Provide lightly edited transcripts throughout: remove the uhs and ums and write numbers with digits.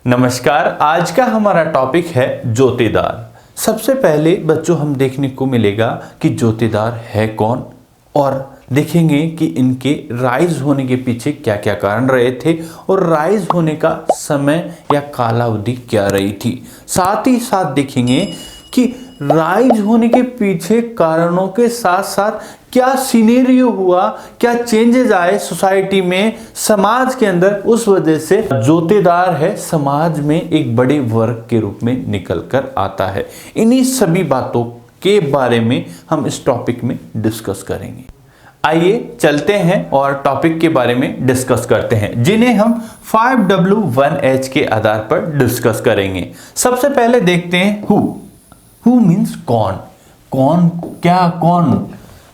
नमस्कार। आज का हमारा टॉपिक है जोतेदार। सबसे पहले बच्चों हम देखने को मिलेगा कि जोतेदार है कौन, और देखेंगे कि इनके राइज होने के पीछे क्या क्या कारण रहे थे और राइज होने का समय या कालावधि क्या रही थी। साथ ही साथ देखेंगे कि राइज होने के पीछे कारणों के साथ साथ क्या सिनेरियो हुआ, क्या चेंजेस आए सोसाइटी में, समाज के अंदर, उस वजह से जोतेदार है समाज में एक बड़े वर्ग के रूप में निकल कर आता है। इन्हीं सभी बातों के बारे में हम इस टॉपिक में डिस्कस करेंगे। आइए चलते हैं और टॉपिक के बारे में डिस्कस करते हैं, जिन्हें हम 5W1H के आधार पर डिस्कस करेंगे। सबसे पहले देखते हैं हु मीन्स कौन। कौन क्या कौन?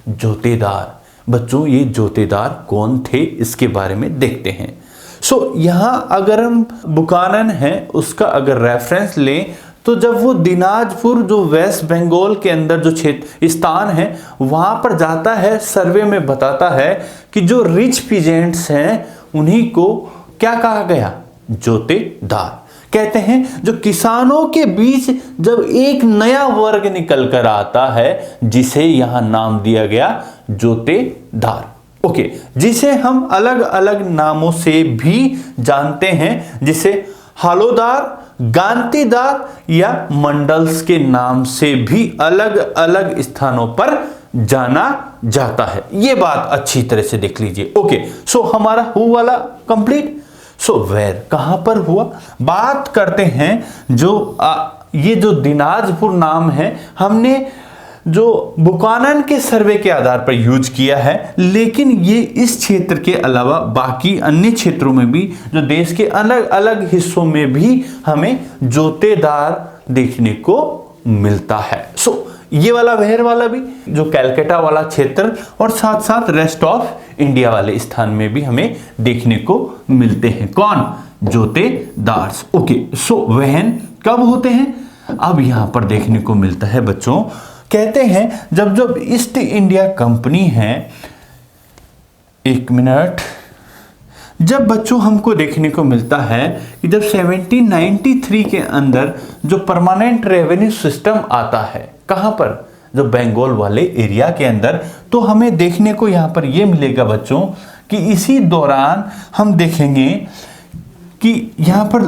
जोतेदार। बच्चों ये जोतेदार कौन थे इसके बारे में देखते हैं। यहां अगर हम बुकानन है उसका अगर रेफरेंस लें तो जब वो दिनाजपुर जो वेस्ट बंगाल के अंदर जो क्षेत्र स्थान है वहां पर जाता है, सर्वे में बताता है कि जो रिच पीजेंट्स हैं उन्हीं को क्या कहा गया? जोतेदार। कहते हैं जो किसानों के बीच जब एक नया वर्ग निकल कर आता है जिसे यहां नाम दिया गया जोतेदार। ओके, जिसे हम अलग अलग नामों से भी जानते हैं, जिसे हालोदार, गांतीदार या मंडल्स के नाम से भी अलग अलग स्थानों पर जाना जाता है। यह बात अच्छी तरह से देख लीजिए। ओके, हमारा हु वाला कंप्लीट। वेर कहां पर हुआ? बात करते हैं ये जो दिनाजपुर नाम है हमने जो बुकानन के सर्वे के आधार पर यूज किया है, लेकिन ये इस क्षेत्र के अलावा बाकी अन्य क्षेत्रों में भी, जो देश के अलग अलग हिस्सों में भी हमें जोतेदार देखने को मिलता है। ये वाला वेर वाला भी जो कैलकाटा वाला क्षेत्र और साथ साथ रेस्ट ऑफ इंडिया वाले स्थान में भी हमें देखने को मिलते हैं। कौन? जोतेदार। ओके, वहन कब होते हैं? अब यहां पर देखने को मिलता है बच्चों, कहते हैं जब ईस्ट इंडिया कंपनी है, एक मिनट, जब बच्चों हमको देखने को मिलता है कि जब 1793 के अंदर जो परमानेंट रेवेन्यू सिस्टम आता है, कहां पर? जो बंगाल वाले एरिया के अंदर, तो हमें देखने को यहां पर यह मिलेगा बच्चों कि इसी दौरान हम देखेंगे कि यहां पर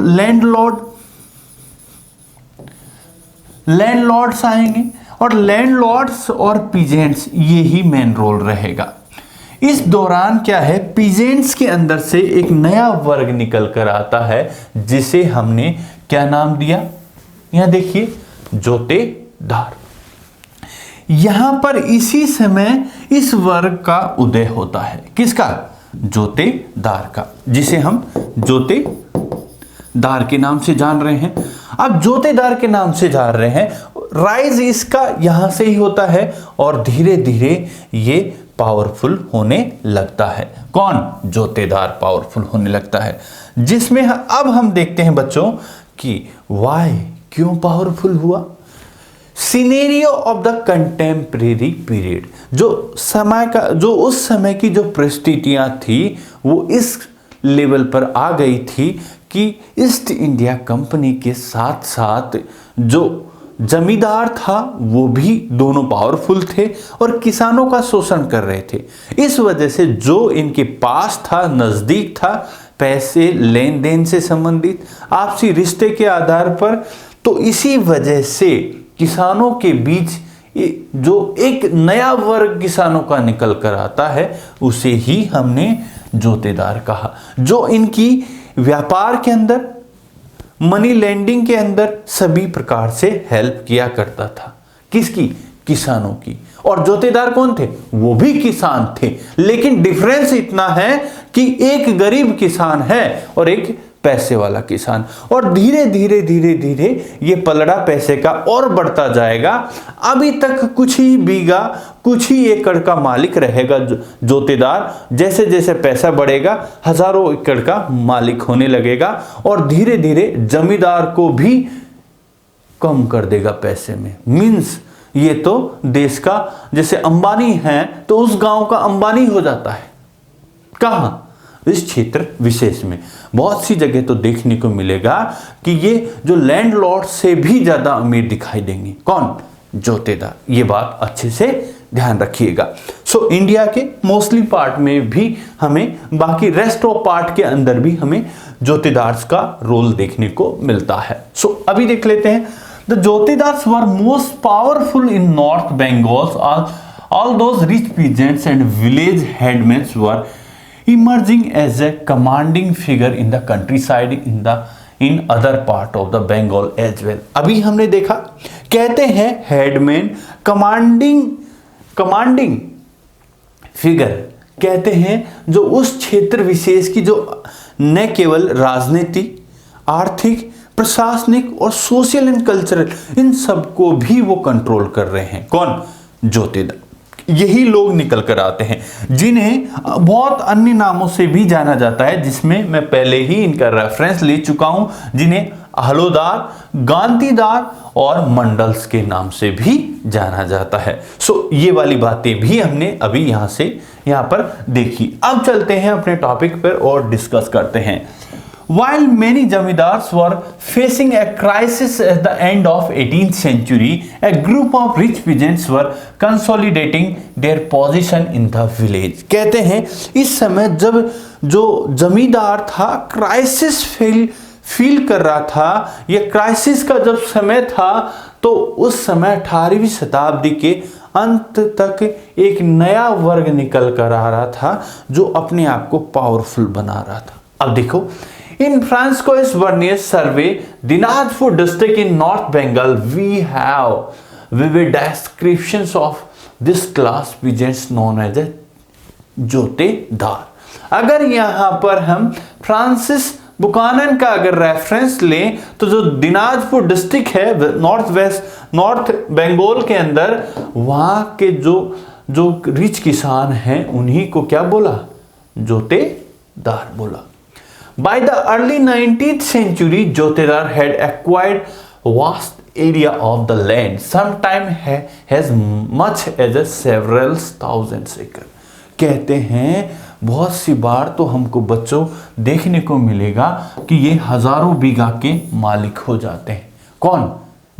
लैंडलॉर्ड्स आएंगे और लैंडलॉर्ड्स और पीजेंट्स ये ही मेन रोल रहेगा। इस दौरान क्या है, पीजेंट्स के अंदर से एक नया वर्ग निकल कर आता है जिसे हमने क्या नाम दिया? यहां देखिए, जोतेदार। यहां पर इसी समय इस वर्ग का उदय होता है। किसका? जोतेदार का, जिसे हम जोतेदार के नाम से जान रहे हैं। अब जोतेदार के नाम से जान रहे हैं, राइज इसका यहां से ही होता है और धीरे धीरे ये पावरफुल होने लगता है। कौन? जोतेदार पावरफुल होने लगता है, जिसमें अब हम देखते हैं बच्चों कि वाई, क्यों पावरफुल हुआ? Scenario of the contemporary period, जो उस समय की जो परिस्थितियां थी वो इस लेवल पर आ गई थी कि ईस्ट इंडिया कंपनी के साथ साथ जो जमींदार था वो भी दोनों पावरफुल थे और किसानों का शोषण कर रहे थे। इस वजह से जो इनके पास था, नजदीक था, पैसे लेन देन से संबंधित आपसी रिश्ते के आधार पर, तो इसी वजह से किसानों के बीच जो एक नया वर्ग किसानों का निकल कर आता है उसे ही हमने जोतेदार कहा, जो इनकी व्यापार के अंदर, मनी लेंडिंग के अंदर सभी प्रकार से हेल्प किया करता था। किसकी? किसानों की। और जोतेदार कौन थे? वो भी किसान थे, लेकिन डिफरेंस इतना है कि एक गरीब किसान है और एक पैसे वाला किसान। और धीरे धीरे धीरे धीरे ये पलड़ा पैसे का और बढ़ता जाएगा। अभी तक कुछ ही बीघा, कुछ ही एकड़ का मालिक रहेगा जोतेदार। जैसे जैसे पैसा बढ़ेगा हजारों एकड़ का मालिक होने लगेगा और धीरे धीरे जमींदार को भी कम कर देगा पैसे में। मींस ये तो देश का, जैसे अंबानी है तो उस गांव का अंबानी हो जाता है। कहां? इस क्षेत्र विशेष में बहुत सी जगह तो देखने को मिलेगा कि ये जो लैंडलॉर्ड से भी ज्यादा अमीर दिखाई देंगे। कौन? जोतेदार। ये बात अच्छे से ध्यान रखिएगा। सो इंडिया के मोस्टली पार्ट में भी हमें, बाकी रेस्ट ऑफ पार्ट के अंदर भी हमें जोतेदार्स का रोल देखने को मिलता है। सो अभी देख लेते हैं। The jotedars were most powerful in North Bengal. All those rich peasants and village headmen were emerging as a commanding figure in the countryside in other part of the Bengal as well। अभी हमने देखा, कहते हैं हेडमैन कमांडिंग फिगर, कहते हैं जो उस क्षेत्र विशेष की जो न केवल राजनीति, आर्थिक, प्रशासनिक और सोशल एंड कल्चरल इन सबको भी वो कंट्रोल कर रहे हैं। कौन? जोतेदार। यही लोग निकल कर आते हैं जिन्हें बहुत अन्य नामों से भी जाना जाता है, जिसमें मैं पहले ही इनका रेफरेंस ले चुका हूं, जिन्हें हलोदार, गांधीदार और मंडल्स के नाम से भी जाना जाता है। सो ये वाली बातें भी हमने अभी यहां पर देखी। अब चलते हैं अपने टॉपिक पर और डिस्कस करते हैं। While many zamindars were facing a crisis at the end of 18th century, a group of rich peasants were consolidating their position in the village। कहते हैं इस समय जब जो जमींदार था क्राइसिस फील कर रहा था, यह क्राइसिस का जब समय था, तो उस समय 18वीं शताब्दी के अंत तक एक नया वर्ग निकल कर आ रहा था जो अपने आप को पावरफुल बना रहा था। अब देखो, in Francois Bernier survey, Dinajpur district in North Bengal, we have vivid descriptions of this class peasants known as a जोतेदार। अगर यहां पर हम फ्रांसिस बुकानन का अगर रेफरेंस लें तो जो दिनाजपुर डिस्ट्रिक्ट है नॉर्थ बंगाल के अंदर, वहां के जो रिच किसान हैं उन्हीं को क्या बोला? जोतेदार बोला। By the early 19th century, Jotedar had acquired vast area of the land, sometimes as much as several thousand acres। कहते हैं बहुत सी बार तो हमको बच्चों देखने को मिलेगा कि ये हजारों बीघा के मालिक हो जाते हैं। कौन?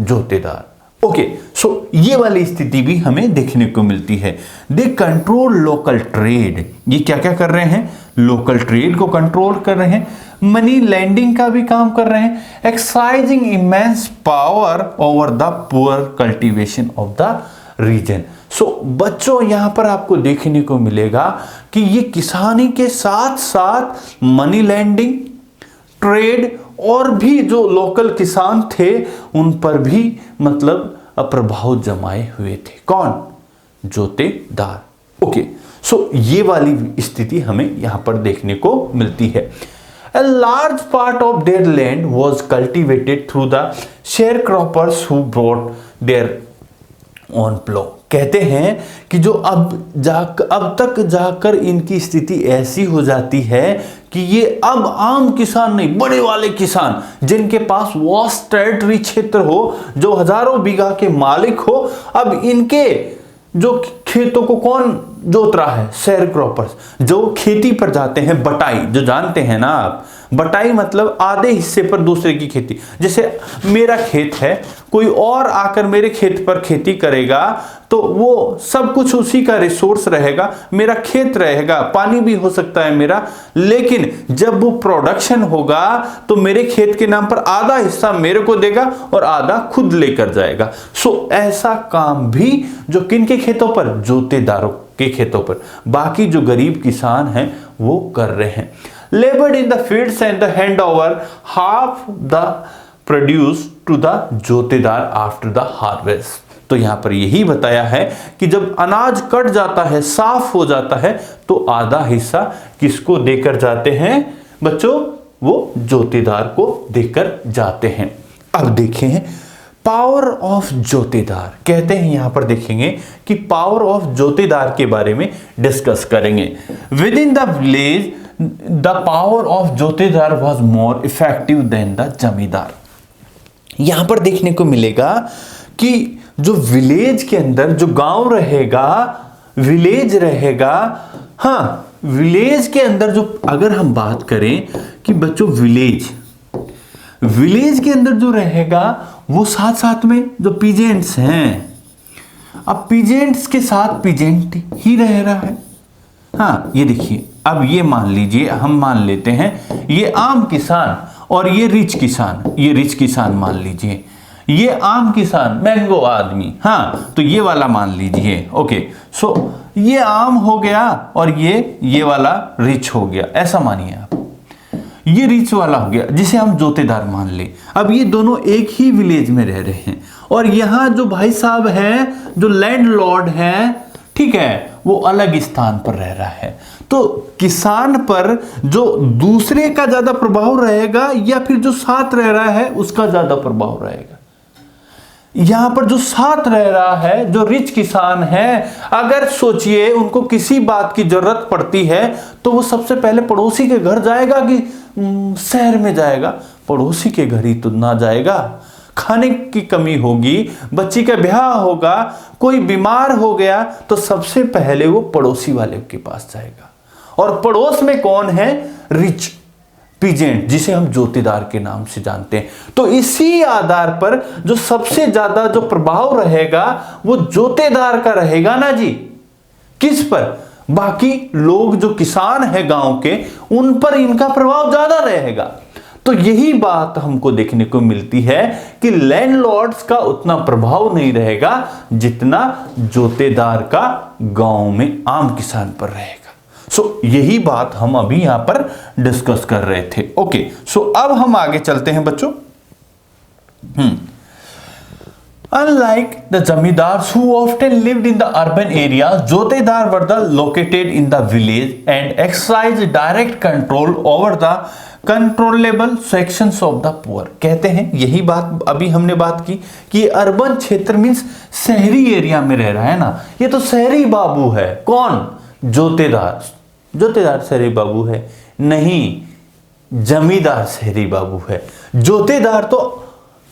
जोतेदार। ओके, सो ये वाली स्थिति भी हमें देखने को मिलती है। They control local trade. ये क्या क्या कर रहे हैं? लोकल ट्रेड को कंट्रोल कर रहे हैं, मनी लैंडिंग का भी काम कर रहे हैं, exercising immense power over the poor cultivation of the region. So बच्चों यहां पर आपको देखने को मिलेगा कि ये किसानी के साथ साथ मनी लैंडिंग, ट्रेड और भी जो लोकल किसान थे उन पर भी मतलब प्रभाव जमाए हुए थे। कौन? जोतेदार। ओके, सो ये वाली स्थिति हमें यहां पर देखने को मिलती है। A large part of their land was cultivated through the sharecroppers who brought their own plough। कहते हैं कि जो अब तक जाकर इनकी स्थिति ऐसी हो जाती है कि ये अब आम किसान नहीं, बड़े वाले किसान जिनके पास वास्ट टेरिटरी क्षेत्र हो, जो हजारों बीघा के मालिक हो, अब इनके जो खेतों को कौन जोत रहा है? शेयर क्रॉपर्स, जो खेती पर जाते हैं। बटाई जो जानते हैं ना आप, बटाई मतलब आधे हिस्से पर दूसरे की खेती। जैसे मेरा खेत है, कोई और आकर मेरे खेत पर खेती करेगा तो वो सब कुछ उसी का रिसोर्स रहेगा, मेरा खेत रहेगा, पानी भी हो सकता है मेरा, लेकिन जब वो प्रोडक्शन होगा तो मेरे खेत के नाम पर आधा हिस्सा मेरे को देगा और आधा खुद लेकर जाएगा। सो ऐसा काम भी जो किनके खेतों पर? जोतेदारों के खेतों पर, बाकी जो गरीब किसान हैं वो कर रहे हैं। Labored in the fields and the hand over half the produce to the जोतेदार after the harvest। तो यहां पर यही बताया है कि जब अनाज कट जाता है, साफ हो जाता है, तो आधा हिस्सा किसको देकर जाते हैं बच्चों? वो जोतेदार को देकर जाते हैं। अब देखें पावर ऑफ जोतेदार। कहते हैं यहां पर देखेंगे कि पावर ऑफ जोतेदार के बारे में डिस्कस करेंगे। Within the village the power of jotedar was more effective than the zamindar. यहां पर देखने को मिलेगा कि जो विलेज के अंदर जो गांव रहेगा, विलेज रहेगा, हाँ विलेज के अंदर जो अगर हम बात करें कि बच्चों विलेज के अंदर जो रहेगा वो साथ साथ में जो पीजेंट्स हैं, अब पीजेंट्स के साथ पीजेंट ही रह रहा है। हाँ ये देखिए, अब ये मान लीजिए, हम मान लेते हैं ये आम किसान और ये रिच किसान मान लीजिए, ये आम किसान मैंगो आदमी, हाँ तो ये वाला मान लीजिए। ओके, सो ये आम हो गया और ये वाला रिच हो गया, ऐसा मानिए आप। ये रिच वाला हो गया जिसे हम जोतेदार मान ले। अब ये दोनों एक ही विलेज में रह रहे हैं और यहां जो भाई साहब है, जो लैंडलॉर्ड है, ठीक है, वो अलग स्थान पर रह रहा है। तो किसान पर जो दूसरे का ज्यादा प्रभाव रहेगा या फिर जो साथ रह रहा है उसका ज्यादा प्रभाव रहेगा? यहां पर जो साथ रह रहा है, जो रिच किसान है, अगर सोचिए उनको किसी बात की जरूरत पड़ती है तो वो सबसे पहले पड़ोसी के घर जाएगा कि शहर में जाएगा? पड़ोसी के घर ही तो ना जाएगा। खाने की कमी होगी, बच्ची का ब्याह होगा, कोई बीमार हो गया तो सबसे पहले वो पड़ोसी वाले के पास जाएगा। और पड़ोस में कौन है? रिच पीजेंट, जिसे हम जोतेदार के नाम से जानते हैं। तो इसी आधार पर जो सबसे ज्यादा जो प्रभाव रहेगा वो जोतेदार का रहेगा ना जी। किस पर? बाकी लोग जो किसान है गांव के, उन पर इनका प्रभाव ज्यादा रहेगा। तो यही बात हमको देखने को मिलती है कि लैंडलॉर्ड्स का उतना प्रभाव नहीं रहेगा जितना जोतेदार का गांव में आम किसान पर रहेगा। सो यही बात हम अभी यहां पर डिस्कस कर रहे थे। ओके, सो अब हम आगे चलते हैं बच्चों। Unlike the zamindars who often lived in the urban areas, jotedar were located in the village and exercised direct control over the controllable sections of the poor। कहते हैं, यही बात अभी हमने बात की कि अर्बन क्षेत्र मीन्स शहरी एरिया में रह रहा है ना, ये तो शहरी बाबू है। कौन? जोतेदार शहरी बाबू है? नहीं, जमींदार शहरी बाबू है। जोतेदार तो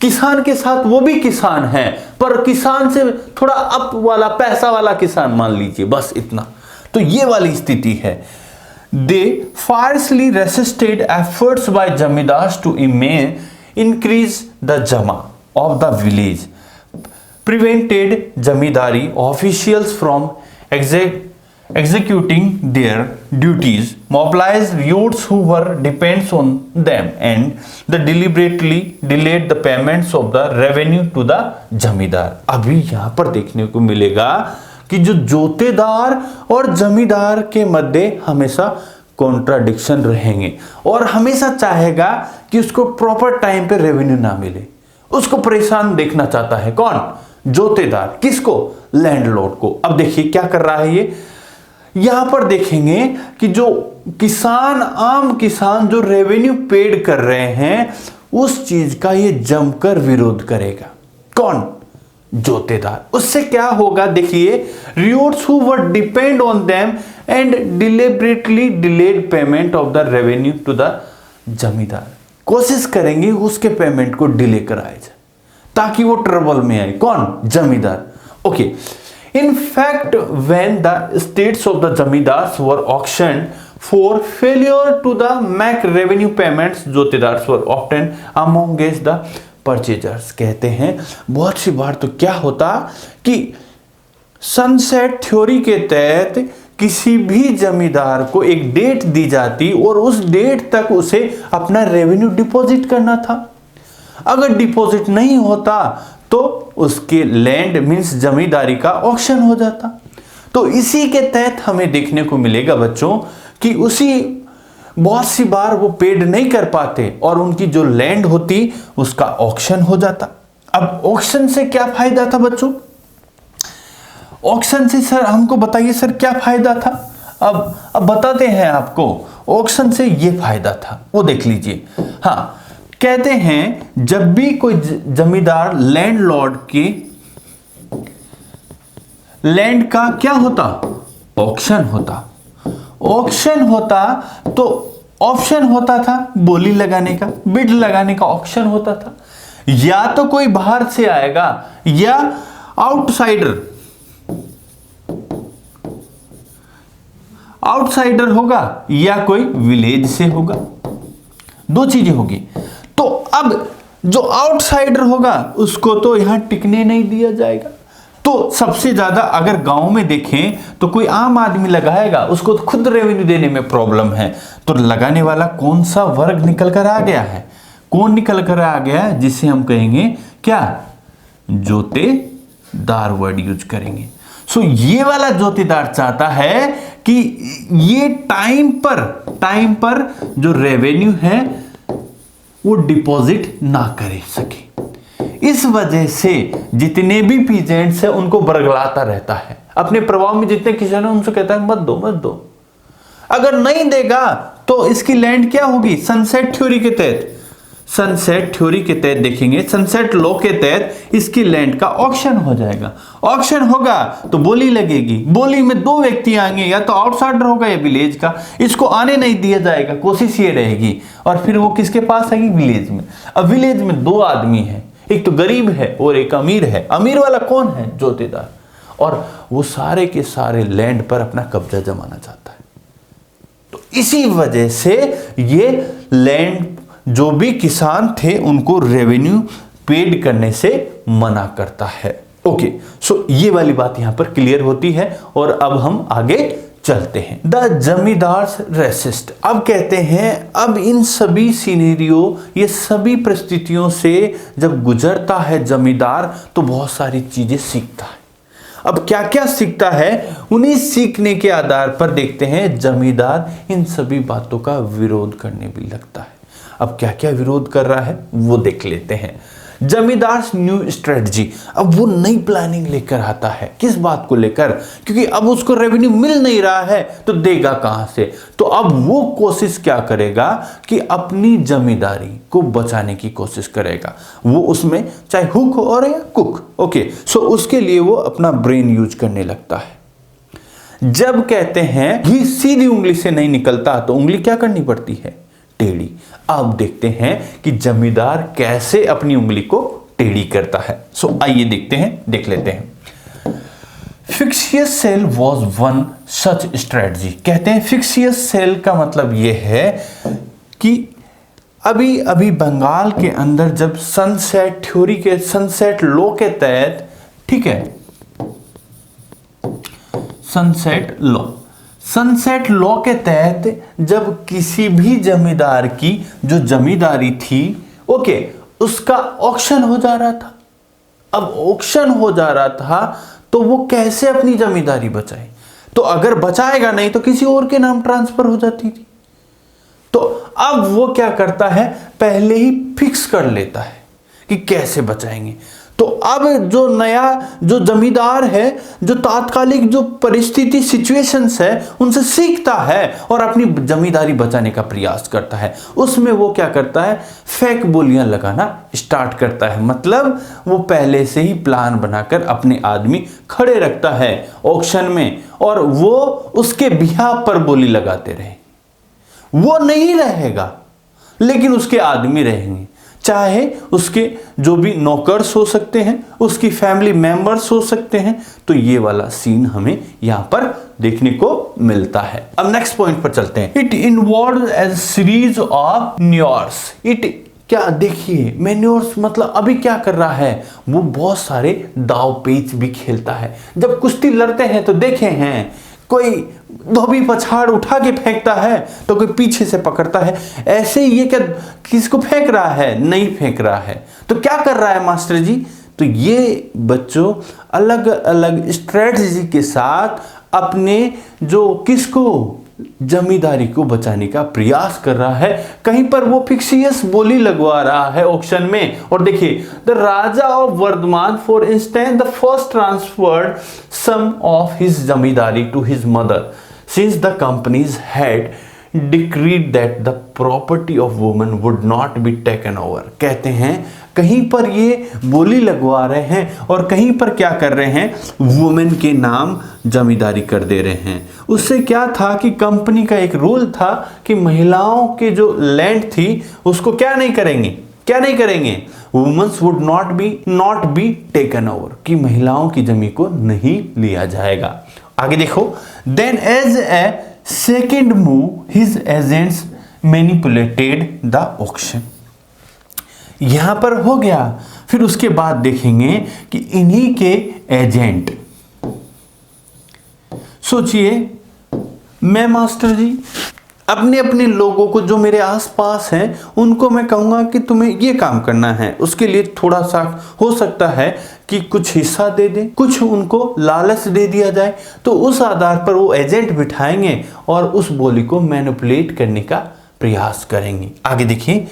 किसान के साथ वो भी किसान है, पर किसान से थोड़ा अप वाला, पैसा वाला किसान मान लीजिए, बस इतना। तो ये वाली स्थिति है। They fiercely resisted efforts by zamindars to increase the jama of the village, prevented zamindari officials from executing their duties, mobilized youths who were dependents on them, and they deliberately delayed the payments of the revenue to the जमींदार। अभी यहां पर देखने को मिलेगा कि जो जोतेदार और जमींदार के मध्य हमेशा कॉन्ट्राडिक्शन रहेंगे और हमेशा चाहेगा कि उसको प्रॉपर टाइम पे रेवेन्यू ना मिले। उसको परेशान देखना चाहता है कौन? जोतेदार। किसको? लैंडलॉर्ड को। अब देखिए क्या कर रहा है ये। यहां पर देखेंगे कि जो किसान, आम किसान जो रेवेन्यू पेड कर रहे हैं, उस चीज का ये जमकर विरोध करेगा। कौन? जोतेदार। उससे क्या होगा? देखिए, youths who were depend on them and deliberately delayed payment of the revenue to the zamindar. कोशिश करेंगे उसके पेमेंट को डिले कराया जाए ताकि वो ट्रबल में आए। कौन? जमींदार। Okay, in fact when the estates of the zamindars were auctioned for failure to the make revenue payments, jotedars were often amongst the purchasers। कहते हैं बहुत सी बार तो क्या होता कि सनसेट थ्योरी के तहत किसी भी जमींदार को एक डेट दी जाती और उस डेट तक उसे अपना रेवेन्यू डिपॉजिट करना था। अगर डिपॉजिट नहीं होता तो उसके लैंड मींस जमींदारी का ऑक्शन हो जाता। तो इसी के तहत हमें देखने को मिलेगा बच्चों कि उसी बहुत सी बार वो पेड नहीं कर पाते और उनकी जो लैंड होती उसका ऑक्शन हो जाता। अब ऑक्शन से क्या फायदा था बच्चों? ऑक्शन से सर हमको बताइए सर क्या फायदा था? अब बताते हैं आपको। ऑक्शन से ये फायदा था, वो देख लीजिए। हाँ, कहते हैं जब भी कोई जमींदार लैंडलॉर्ड के लैंड का क्या होता? ऑक्शन होता। ऑक्शन होता तो ऑप्शन होता था बोली लगाने का, बिड लगाने का ऑक्शन होता था। या तो कोई बाहर से आएगा या आउटसाइडर आउटसाइडर होगा या कोई विलेज से होगा, दो चीजें होगी। तो अब जो आउटसाइडर होगा उसको तो यहां टिकने नहीं दिया जाएगा। तो सबसे ज्यादा अगर गांव में देखें तो कोई आम आदमी लगाएगा, उसको तो खुद रेवेन्यू देने में प्रॉब्लम है। तो लगाने वाला कौन सा वर्ग निकल कर आ गया है, कौन निकल कर आ गया है, जिसे हम कहेंगे क्या, जोतेदार वर्ड यूज करेंगे। सो ये वाला जोतेदार चाहता है कि ये टाइम पर जो रेवेन्यू है वो डिपॉजिट ना कर सके। इस वजह से जितने भी पीजेंट्स हैं उनको बरगलाता रहता है, अपने प्रभाव में जितने किसान हैं उनसे कहता है मत दो। अगर नहीं देगा तो इसकी लैंड क्या होगी, सनसेट थ्योरी के तहत देखेंगे, सनसेट लॉ के तहत इसकी लैंड का ऑक्शन हो जाएगा। ऑक्शन होगा तो बोली लगेगी, बोली में दो व्यक्ति आएंगे, या तो आउटसाइडर होगा या विलेज का, इसको आने नहीं दिया जाएगा, कोशिश ये रहेगी। और फिर वो किसके पास आएगी, विलेज में। अब विलेज में दो आदमी है, एक तो गरीब है और एक अमीर है। अमीर वाला कौन है, जोतेदार, और वो सारे के सारे लैंड पर अपना कब्जा जमाना चाहता है। तो इसी वजह से ये लैंड जो भी किसान थे उनको रेवेन्यू पेड करने से मना करता है। ओके, सो ये वाली बात यहां पर क्लियर होती है। और अब हम आगे चलते हैं। The zamindars resist. अब कहते हैं, अब इन सभी सीनेरियो, ये सभी परिस्थितियों से जब गुजरता है जमींदार तो बहुत सारी चीजें सीखता है। अब क्या क्या सीखता है, उन्हीं सीखने के आधार पर देखते हैं जमींदार इन सभी बातों का विरोध करने भी लगता है। अब क्या क्या विरोध कर रहा है वो देख लेते हैं। जमींदार न्यू स्ट्रेटजी, अब वो नई प्लानिंग लेकर आता है। किस बात को लेकर, क्योंकि अब उसको रेवेन्यू मिल नहीं रहा है तो देगा कहां से। तो अब वो कोशिश क्या करेगा कि अपनी जमींदारी को बचाने की कोशिश करेगा। वो उसमें चाहे हुक हो और या कुक, ओके, सो उसके लिए वो अपना ब्रेन यूज करने लगता है। जब कहते हैं घी सीधी उंगली से नहीं निकलता तो उंगली क्या करनी पड़ती है, टेढ़ी। अब देखते हैं कि जमींदार कैसे अपनी उंगली को टेढ़ी करता है। सो आइए देख लेते हैं। Fictitious sale was one such strategy. कहते हैं फिक्सियस सेल का मतलब यह है कि अभी अभी बंगाल के अंदर जब सनसेट थ्योरी के, सनसेट लॉ के तहत, ठीक है, सनसेट लॉ के तहत जब किसी भी जमींदार की जो जमींदारी थी, ओके, उसका ऑक्शन हो जा रहा था। अब ऑक्शन हो जा रहा था तो वो कैसे अपनी जमींदारी बचाए, तो अगर बचाएगा नहीं तो किसी और के नाम ट्रांसफर हो जाती थी। तो अब वो क्या करता है, पहले ही फिक्स कर लेता है कि कैसे बचाएंगे। तो अब जो जमींदार है, जो तात्कालिक जो परिस्थिति सिचुएशंस है उनसे सीखता है और अपनी जमींदारी बचाने का प्रयास करता है। उसमें वो क्या करता है, फेक बोलियां लगाना स्टार्ट करता है। मतलब वो पहले से ही प्लान बनाकर अपने आदमी खड़े रखता है ऑक्शन में, और वो उसके बिहाफ पर बोली लगाते रहे। वो नहीं रहेगा लेकिन उसके आदमी रहेंगे, चाहे उसके जो भी नौकर्स हो सकते हैं, उसकी फैमिली मेंबर्स हो सकते हैं। तो ये वाला सीन हमें यहां पर देखने को मिलता है। अब नेक्स्ट पॉइंट पर चलते हैं। It involve as series of manoeuvres. It क्या, देखिए मैन्योर्स मतलब अभी क्या कर रहा है, वो बहुत सारे दाव पेच भी खेलता है। जब कुश्ती लड़ते हैं तो देखे हैं, कोई धोबी पछाड़ उठा के फेंकता है तो कोई पीछे से पकड़ता है। ऐसे ये क्या किसको फेंक रहा है, नहीं फेंक रहा है तो क्या कर रहा है मास्टर जी, तो ये बच्चों अलग अलग स्ट्रेटजी के साथ अपने जो किसको, जमींदारी को बचाने का प्रयास कर रहा है। कहीं पर वो फिक्सियस बोली लगवा रहा है ऑक्शन में। और देखिए, the Raja of Burdwan for instance the first transferred some of his zamindari to his mother since the company's had decreed that the property of women would not be taken over. कहते हैं कहीं पर ये बोली लगवा रहे हैं और कहीं पर क्या कर रहे हैं, वुमेन के नाम जमींदारी कर दे रहे हैं। उससे क्या था कि कंपनी का एक रूल था कि महिलाओं के जो लैंड थी उसको क्या नहीं करेंगे, womens would not be taken over, कि महिलाओं की जमीन को नहीं लिया जाएगा। आगे देखो, then as a second move his agents manipulated the auction. यहां पर हो गया। फिर उसके बाद देखेंगे कि इन्हीं के एजेंट, सोचिए मैं मास्टर जी अपने अपने लोगों को जो मेरे आसपास हैं उनको मैं कहूंगा कि तुम्हें ये काम करना है, उसके लिए थोड़ा सा हो सकता है कि कुछ हिस्सा दे दें, कुछ उनको लालच दे दिया जाए, तो उस आधार पर वो एजेंट बिठाएंगे और उस बोली को मैनिपुलेट करने का प्रयास करेंगे। आगे देखिए,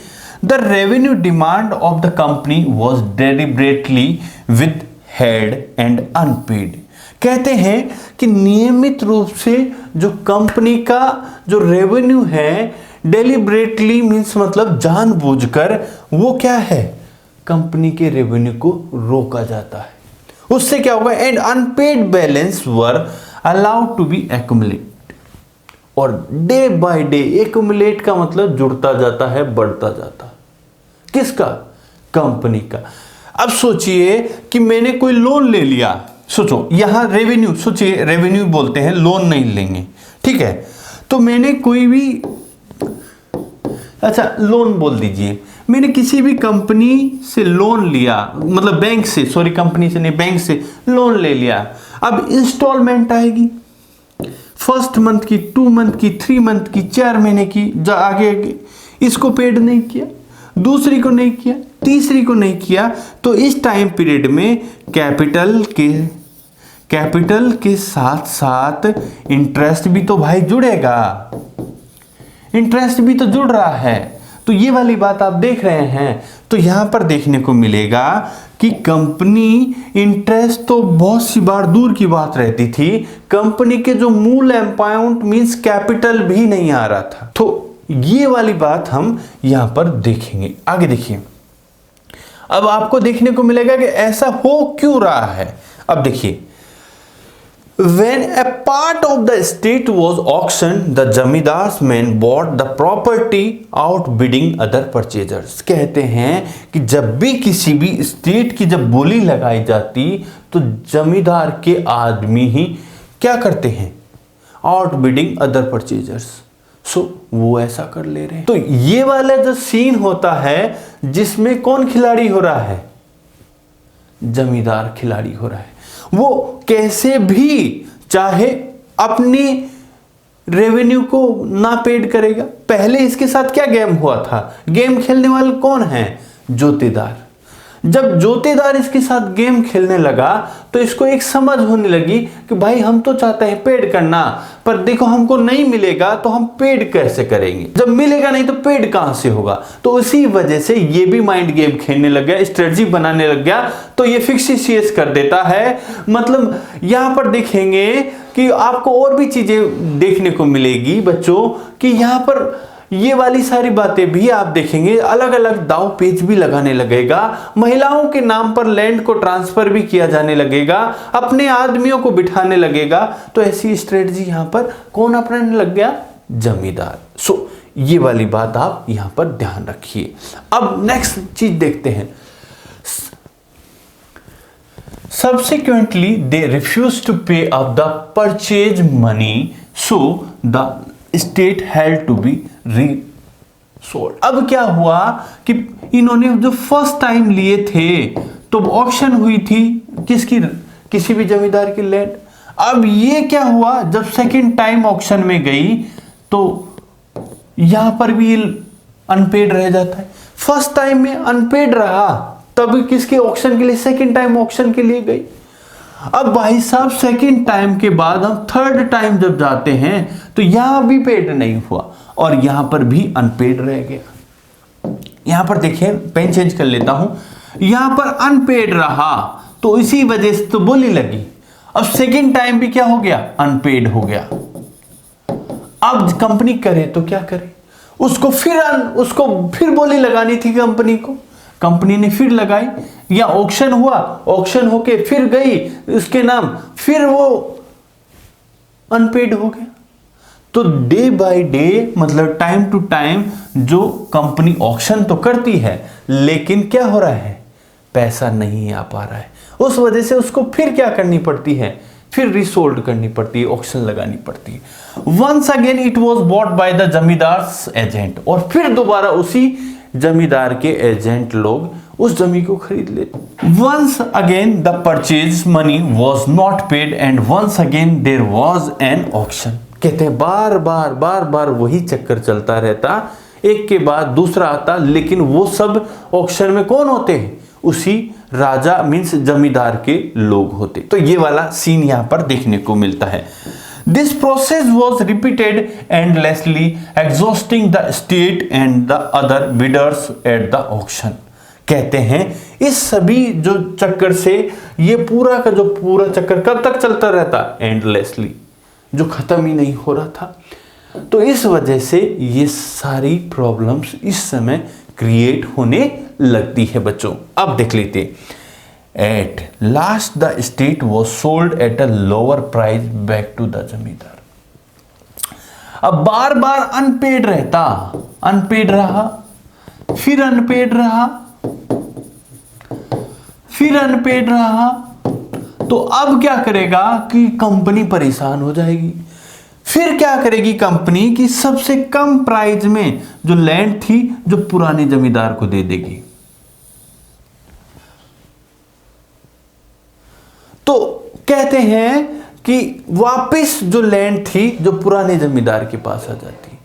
the revenue demand of the company was deliberately withheld and unpaid. कहते हैं कि नियमित रूप से जो कंपनी का जो रेवेन्यू है, डेलिब्रेटली मीन्स मतलब जानबूझकर, वो क्या है, कंपनी के रेवेन्यू को रोका जाता है। उससे क्या होगा, and unpaid balance were allowed to be accumulate, और डे बाय डे, एक्यूमुलेट का मतलब जुड़ता जाता है, बढ़ता जाता है। किसका, कंपनी का। अब सोचिए कि मैंने कोई लोन ले लिया, सोचो यहां रेवेन्यू, सोचिए रेवेन्यू बोलते हैं, लोन नहीं लेंगे, ठीक है। तो मैंने कोई भी, अच्छा लोन बोल दीजिए, मैंने किसी भी कंपनी से लोन लिया, मतलब बैंक से, सॉरी कंपनी से नहीं, बैंक से लोन ले लिया। अब इंस्टॉलमेंट आएगी, फर्स्ट मंथ की, 2 मंथ की, 3 मंथ की, 4 महीने की, जो आगे इसको पेड नहीं किया, दूसरी को नहीं किया, तीसरी को नहीं किया, तो इस टाइम पीरियड में कैपिटल के साथ साथ इंटरेस्ट भी तो भाई जुड़ेगा, इंटरेस्ट भी तो जुड़ रहा है। तो ये वाली बात आप देख रहे हैं। तो यहां पर देखने को मिलेगा कि कंपनी, इंटरेस्ट तो बहुत सी बार दूर की बात रहती थी, कंपनी के जो मूल अमाउंट मींस कैपिटल भी नहीं आ रहा था। तो ये वाली बात हम यहां पर देखेंगे। आगे देखिए, अब आपको देखने को मिलेगा कि ऐसा हो क्यों रहा है। अब देखिए, when a part of the estate was auctioned, the zamindars men bought the property outbidding other purchasers। कहते हैं कि जब भी किसी भी स्टेट की जब बोली लगाई जाती तो जमींदार के आदमी ही क्या करते हैं, outbidding other purchasers। सो वो ऐसा कर ले रहे हैं। तो ये वाला जो सीन होता है जिसमें कौन खिलाड़ी हो रहा है, जमींदार खिलाड़ी हो रहा है। वो कैसे भी चाहे अपनी रेवेन्यू को ना पेड करेगा। पहले इसके साथ क्या गेम हुआ था, गेम खेलने वाले कौन है, जोतेदार। जब जोतेदार इसके साथ गेम खेलने लगा तो इसको एक समझ होने लगी कि भाई हम तो चाहते हैं पेड करना, पर देखो हमको नहीं मिलेगा तो हम पेड कैसे करेंगे, जब मिलेगा नहीं तो पेड कहां से होगा। तो उसी वजह से ये भी माइंड गेम खेलने लग गया, स्ट्रेटजी बनाने लग गया। तो ये फिक्सिशियस कर देता है। मतलब यहां पर देखेंगे कि आपको और भी चीजें देखने को मिलेगी बच्चों, कि यहां पर ये वाली सारी बातें भी आप देखेंगे, अलग अलग दाव पेच भी लगाने लगेगा। महिलाओं के नाम पर लैंड को ट्रांसफर भी किया जाने लगेगा, अपने आदमियों को बिठाने लगेगा। तो ऐसी स्ट्रेटजी यहां पर कौन अपनाने लग गया, जमींदार। सो ये वाली बात आप यहां पर ध्यान रखिए। अब नेक्स्ट चीज देखते हैं। Subsequently, they refused to pay up the purchase money, so the state had to be resold। अब क्या हुआ कि इन्होंने जो फर्स्ट टाइम लिए थे तो ऑक्शन हुई थी किसकी, किसी भी जमींदार की लैंड। अब ये क्या हुआ, जब सेकंड टाइम ऑक्शन में गई तो यहां पर भी अनपेड रह जाता है। फर्स्ट टाइम में अनपेड रहा, तब किसके ऑक्शन के लिए, सेकंड टाइम ऑक्शन के लिए गई। अब भाई साहब सेकंड टाइम के बाद हम थर्ड टाइम जब जाते हैं तो यहां भी पेड नहीं हुआ और यहां पर भी अनपेड रह गया। यहां पर देखिए, पेन चेंज कर लेता हूं, यहां पर अनपेड रहा तो इसी वजह से तो बोली लगी। अब सेकंड टाइम भी क्या हो गया, अनपेड हो गया। अब कंपनी करे तो क्या करे, उसको फिर बोली लगानी थी कंपनी को, कंपनी ने फिर लगाई, या ऑक्शन हुआ, ऑक्शन होके फिर गई उसके नाम, फिर वो अनपेड हो गया। तो डे बाय डे मतलब टाइम टू टाइम जो कंपनी ऑक्शन तो करती है लेकिन क्या हो रहा है, पैसा नहीं आ पा रहा है। उस वजह से उसको फिर क्या करनी पड़ती है, फिर रिसोल्ड करनी पड़ती है, ऑक्शन लगानी पड़ती है। Once again it was bought by the zamindar's agent, और फिर दोबारा उसी जमींदार के एजेंट लोग उस जमीन को खरीद लेते। Once again the purchase money was not paid and once again there was an auction. कहते हैं बार बार वही चक्कर चलता रहता, एक के बाद दूसरा आता, लेकिन वो सब ऑक्शन में कौन होते हैं? उसी राजा मीन्स जमींदार के लोग होते। तो ये वाला सीन यहां पर देखने को मिलता है। This process was repeated endlessly exhausting the state and the other bidders at the auction. कहते हैं इस सभी जो चक्कर से ये पूरा का जो पूरा चक्कर कब तक चलता रहता? एंडलेसली, जो खत्म ही नहीं हो रहा था। तो इस वजह से ये सारी प्रॉब्लम्स इस समय क्रिएट होने लगती है बच्चों। अब देख लेते हैं। At last the state was sold at a lower price back to the zamindar. अब बार बार अनपेड रहता, अनपेड रहा, फिर अनपेड रहा, फिर अनपेड रहा। तो अब क्या करेगा कि कंपनी परेशान हो जाएगी। फिर क्या करेगी कंपनी कि सबसे कम प्राइस में जो लैंड थी जो पुराने जमींदार को दे देगी। तो कहते हैं कि वापस जो लैंड थी जो पुराने जमींदार के पास आ जाती।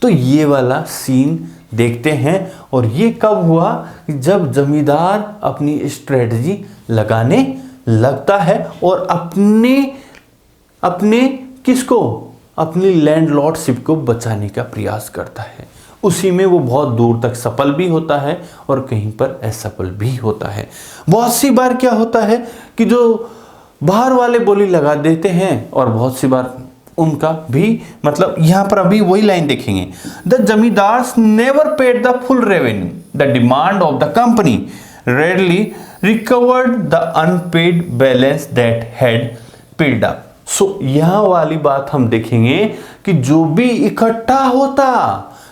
तो ये वाला सीन देखते हैं। और ये कब हुआ? जब जमींदार अपनी स्ट्रेटजी लगाने लगता है और अपने किसको? अपनी लैंडलॉर्डशिप को बचाने का प्रयास करता है। उसी में वो बहुत दूर तक सफल भी होता है और कहीं पर असफल भी होता है। बहुत सी बार क्या होता है कि जो बाहर वाले बोली लगा देते हैं और बहुत सी बार उनका भी मतलब यहां पर अभी वही लाइन देखेंगे। The zamindars never paid the full revenue, the demand of the company rarely recovered the unpaid balance that had piled up. So यहां वाली बात हम देखेंगे कि जो भी इकट्ठा होता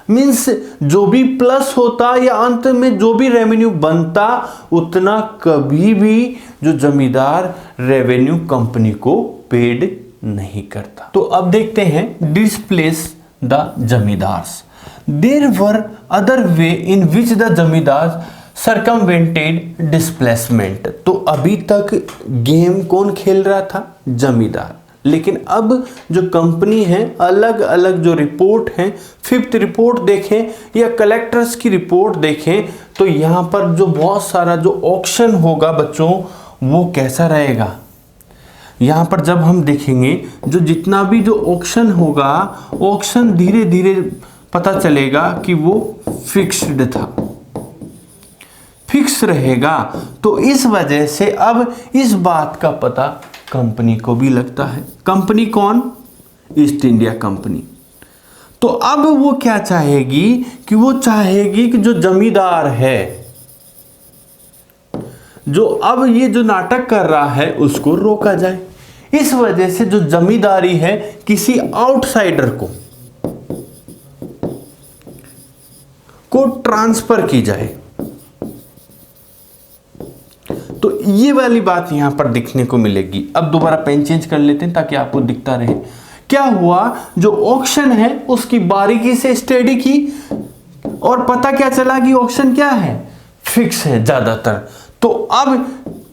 मीन्स जो भी प्लस होता या अंत में जो भी रेवेन्यू बनता उतना कभी भी जो जमींदार रेवेन्यू कंपनी को पेड नहीं करता। तो अब देखते हैं displace the zamindars. There were other ways in which the zamindar circumvented displacement. तो अभी तक गेम कौन खेल रहा था? जमींदार। लेकिन अब जो कंपनी है अलग अलग जो रिपोर्ट हैं, फिफ्थ रिपोर्ट देखें या कलेक्टर्स की रिपोर्ट देखें तो यहां पर जो बहुत सारा जो ऑक्शन होगा बच्चों वो कैसा रहेगा? यहां पर जब हम देखेंगे जो जितना भी जो ऑक्शन होगा, ऑक्शन धीरे धीरे पता चलेगा कि वो फिक्स्ड था, फिक्स रहेगा। तो इस वजह से अब इस बात का पता कंपनी को भी लगता है। कंपनी कौन? East India company. तो अब वो क्या चाहेगी कि वो चाहेगी कि जो जमींदार है जो अब ये जो नाटक कर रहा है उसको रोका जाए। इस वजह से जो जमींदारी है किसी आउटसाइडर को ट्रांसफर की जाए। तो ये वाली बात यहां पर दिखने को मिलेगी। अब दोबारा पेन चेंज कर लेते हैं ताकि आपको दिखता रहे। क्या हुआ? जो ऑक्शन है उसकी बारीकी से स्टडी की और पता क्या चला कि ऑक्शन क्या है? फिक्स है ज्यादातर। तो अब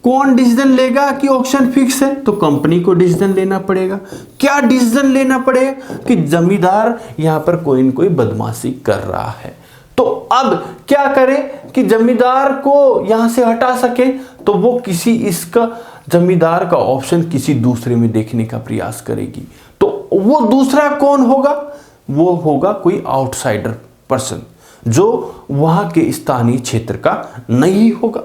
कौन डिसीजन लेगा कि ऑक्शन फिक्स है? तो कंपनी को डिसीजन लेना पड़ेगा। क्या डिसीजन लेना पड़ेगा? कि जमींदार यहां पर कोई न कोई बदमाशी कर रहा है। तो अब क्या करे कि जमींदार को यहां से हटा सके? तो वो किसी इसका जमींदार का ऑप्शन किसी दूसरे में देखने का प्रयास करेगी। तो वो दूसरा कौन होगा? वो होगा कोई आउटसाइडर पर्सन जो वहां के स्थानीय क्षेत्र का नहीं होगा।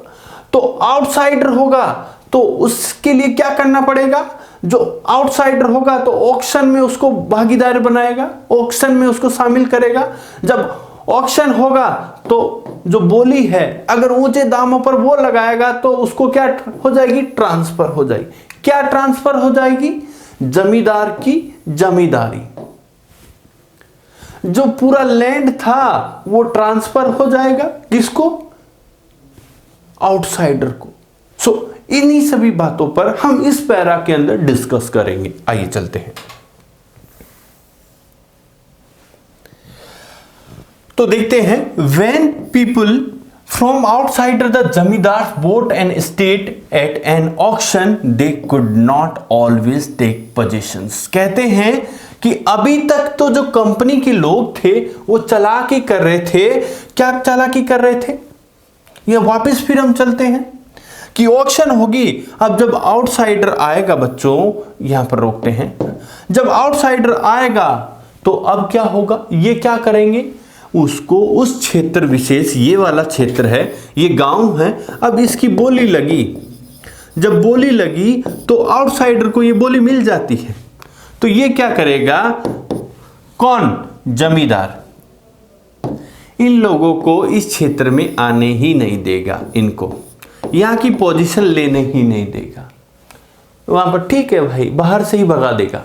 तो आउटसाइडर होगा तो उसके लिए क्या करना पड़ेगा? जो आउटसाइडर होगा तो ऑक्शन में उसको भागीदार बनाएगा, ऑक्शन में उसको शामिल करेगा। जब ऑक्शन होगा तो जो बोली है अगर ऊंचे दामों पर वो लगाएगा तो उसको क्या हो जाएगी? ट्रांसफर हो जाएगी। क्या ट्रांसफर हो जाएगी? जमींदार की जमींदारी, जो पूरा लैंड था वो ट्रांसफर हो जाएगा किसको? आउटसाइडर को। सो इन्हीं सभी बातों पर हम इस पैरा के अंदर डिस्कस करेंगे। आइए चलते हैं। तो देखते हैं, when people from outsider the zamindar bought and state at an auction they could not always take positions. कहते हैं कि अभी तक तो जो कंपनी के लोग थे वो चालाकी कर रहे थे। क्या चालाकी कर रहे थे, ये वापस फिर हम चलते हैं कि ऑक्शन होगी। अब जब आउटसाइडर आएगा बच्चों, यहां पर रोकते हैं, जब आउटसाइडर आएगा तो अब क्या होगा, ये क्या करेंगे, उसको उस क्षेत्र विशेष, ये वाला क्षेत्र है, ये गांव है, अब इसकी बोली लगी। जब बोली लगी तो आउटसाइडर को ये बोली मिल जाती है, तो ये क्या करेगा, कौन, जमींदार, इन लोगों को इस क्षेत्र में आने ही नहीं देगा, इनको यहां की पोजीशन लेने ही नहीं देगा। वहां पर ठीक है भाई, बाहर से ही भगा देगा।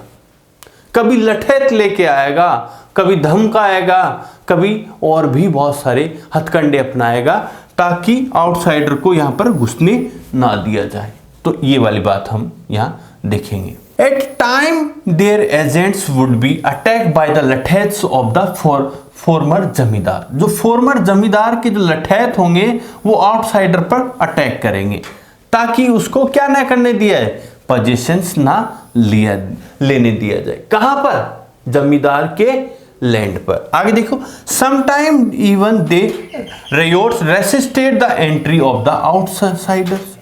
कभी लठैत लेके आएगा, कभी धमकाएगा, कभी और भी बहुत सारे हथकंडे अपनाएगा ताकि आउटसाइडर को यहां पर घुसने ना दिया जाए। तो ये वाली बात हम यहां देखेंगे। At time their agents would be attack by the लठैत्स ऑफ द फॉर्मर जमींदार। जो फॉर्मर जमींदार के जो लठैत होंगे वो आउटसाइडर पर अटैक करेंगे ताकि उसको क्या ना करने दिया है, पोजीशंस ना लेने दिया जाए। कहां पर, जमींदार के लैंड पर। आगे देखो, sometime even the riots resisted the entry of the outsiders.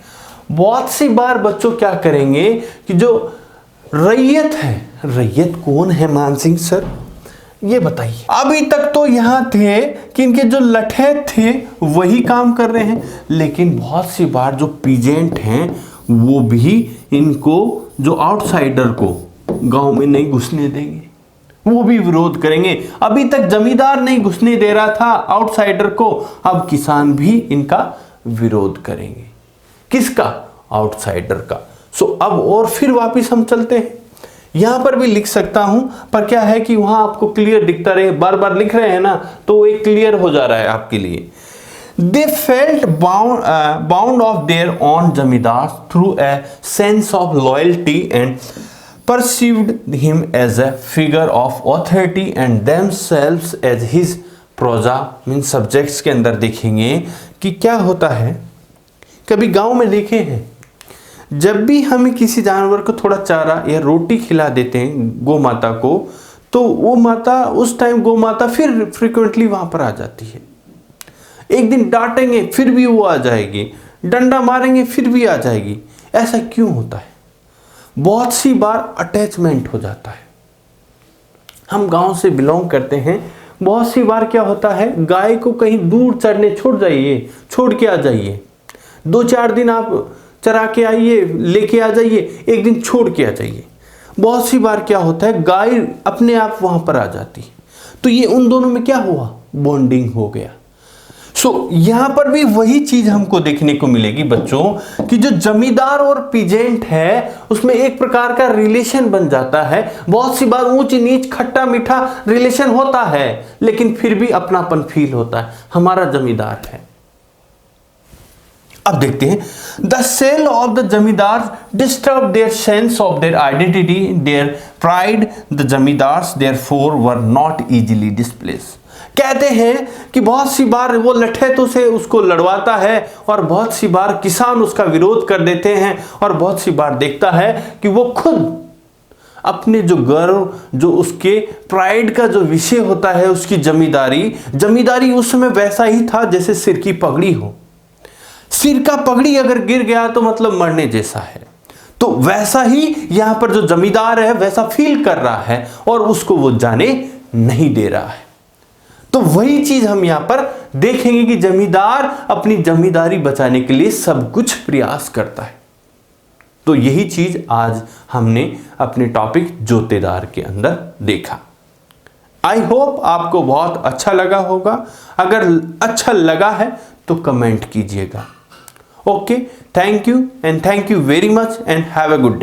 बहुत सी बार बच्चों क्या करेंगे कि जो रैयत है, रैयत कौन है मान सिंह सर, ये बताइए। अभी तक तो यहां थे कि इनके जो लठैत थे वही काम कर रहे हैं, लेकिन बहुत सी बार जो पीजेंट हैं वो भी इनको, जो आउटसाइडर को गांव में नहीं घुसने देंगे, वो भी विरोध करेंगे। अभी तक जमींदार नहीं घुसने दे रहा था आउटसाइडर को, अब किसान भी इनका विरोध करेंगे। किसका, आउटसाइडर का। सो अब और फिर वापस हम चलते हैं, यहां पर भी लिख सकता हूं, पर क्या है कि वहां आपको क्लियर दिखता रहे, बार बार लिख रहे हैं ना तो एक क्लियर हो जा रहा है आपके लिए। They felt bound of their own zamindar through a sense of loyalty and perceived him as a figure of authority and themselves as his proja, mean subjects के अंदर देखेंगे कि क्या होता है। कभी गांव में देखे हैं, जब भी हमें किसी जानवर को थोड़ा चारा या रोटी खिला देते हैं गौ माता को, तो वो माता उस टाइम गौ माता फिर फ्रिक्वेंटली वहां पर आ जाती है। एक दिन डांटेंगे फिर भी वो आ जाएगी, डंडा मारेंगे फिर भी आ जाएगी। ऐसा क्यों होता है, बहुत सी बार अटैचमेंट हो जाता है। हम गांव से बिलोंग करते हैं, बहुत सी बार क्या होता है, गाय को कहीं दूर चरने छोड़ के आ जाइए, 2-4 दिन आप चरा के आइए, लेके आ जाइए, एक दिन छोड़ के आ जाइए। बहुत सी बार क्या होता है, गाय अपने आप वहां पर आ जाती है, तो ये उन दोनों में क्या हुआ, बॉन्डिंग हो गया। यहां पर भी वही चीज हमको देखने को मिलेगी बच्चों कि जो जमींदार और पीजेंट है उसमें एक प्रकार का रिलेशन बन जाता है। बहुत सी बार ऊंच नीच खट्टा मीठा रिलेशन होता है, लेकिन फिर भी अपनापन फील होता है, हमारा जमींदार है। अब देखते हैं, द सेल ऑफ द जमींदार disturb their sense of their identity, their pride, the zamindars therefore were not easily displace. कहते हैं कि बहुत सी बार वो लठैतों से उसको लड़वाता है और बहुत सी बार किसान उसका विरोध कर देते हैं, और बहुत सी बार देखता है कि वो खुद अपने जो गर्व, जो उसके प्राइड का जो विषय होता है, उसकी जमींदारी उस समय वैसा ही था जैसे सिर की पगड़ी हो। सिर का पगड़ी अगर गिर गया तो मतलब मरने जैसा है, तो वैसा ही यहां पर जो जमींदार है वैसा फील कर रहा है और उसको वो जाने नहीं दे रहा है। तो वही चीज हम यहां पर देखेंगे कि जमींदार अपनी जमींदारी बचाने के लिए सब कुछ प्रयास करता है। तो यही चीज आज हमने अपने टॉपिक जोतेदार के अंदर देखा। आई होप आपको बहुत अच्छा लगा होगा। अगर अच्छा लगा है तो कमेंट कीजिएगा। Okay, thank you and thank you very much and have a good day.